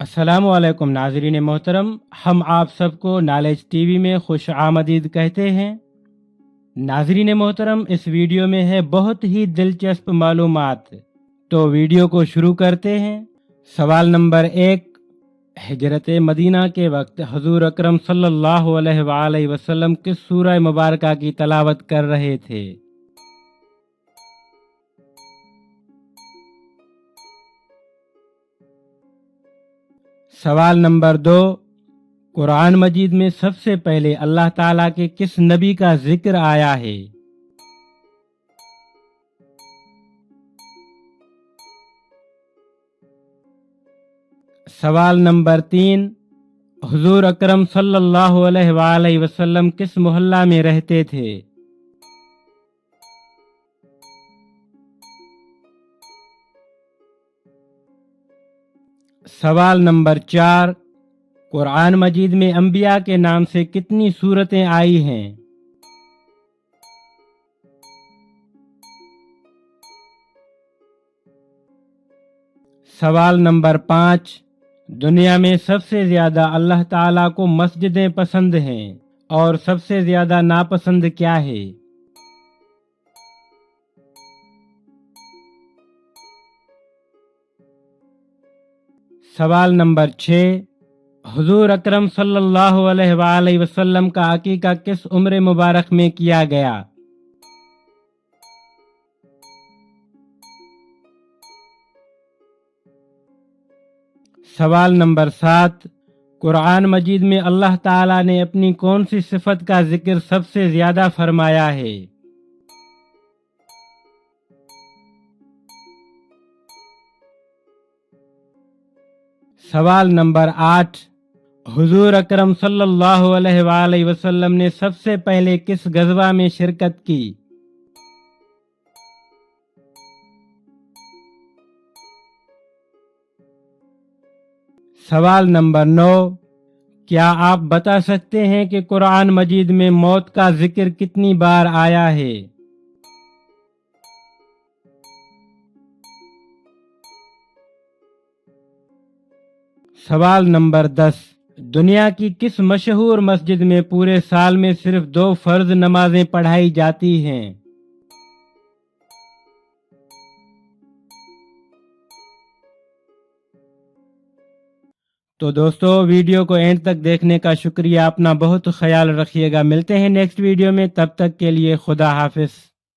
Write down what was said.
السلام علیکم ناظرین محترم، ہم آپ سب کو نالج ٹی وی میں خوش آمدید کہتے ہیں۔ ناظرین محترم، اس ویڈیو میں ہے بہت ہی دلچسپ معلومات، تو ویڈیو کو شروع کرتے ہیں۔ سوال نمبر 1، ہجرت مدینہ کے وقت حضور اکرم صلی اللہ علیہ وآلہ وسلم کس سورہ مبارکہ کی تلاوت کر رہے تھے؟ سوال نمبر 2، قرآن مجید میں سب سے پہلے اللہ تعالیٰ کے کس نبی کا ذکر آیا ہے؟ سوال نمبر 3، حضور اکرم صلی اللہ علیہ وآلہ وسلم کس محلہ میں رہتے تھے؟ سوال نمبر 4، قرآن مجید میں انبیاء کے نام سے کتنی سورتیں آئی ہیں؟ سوال نمبر 5، دنیا میں سب سے زیادہ اللہ تعالیٰ کو مسجدیں پسند ہیں اور سب سے زیادہ ناپسند کیا ہے؟ سوال نمبر 6، حضور اکرم صلی اللہ علیہ وآلہ وسلم کا عقیقہ کس عمر مبارک میں کیا گیا؟ سوال نمبر 7، قرآن مجید میں اللہ تعالیٰ نے اپنی کون سی صفت کا ذکر سب سے زیادہ فرمایا ہے؟ سوال نمبر 8، حضور اکرم صلی اللہ علیہ وآلہ وسلم نے سب سے پہلے کس غزوہ میں شرکت کی؟ سوال نمبر 9، کیا آپ بتا سکتے ہیں کہ قرآن مجید میں موت کا ذکر کتنی بار آیا ہے؟ سوال نمبر 10، دنیا کی کس مشہور مسجد میں پورے سال میں صرف 2 فرض نمازیں پڑھائی جاتی ہیں؟ تو دوستو، ویڈیو کو اینڈ تک دیکھنے کا شکریہ۔ اپنا بہت خیال رکھیے گا، ملتے ہیں نیکسٹ ویڈیو میں، تب تک کے لیے خدا حافظ۔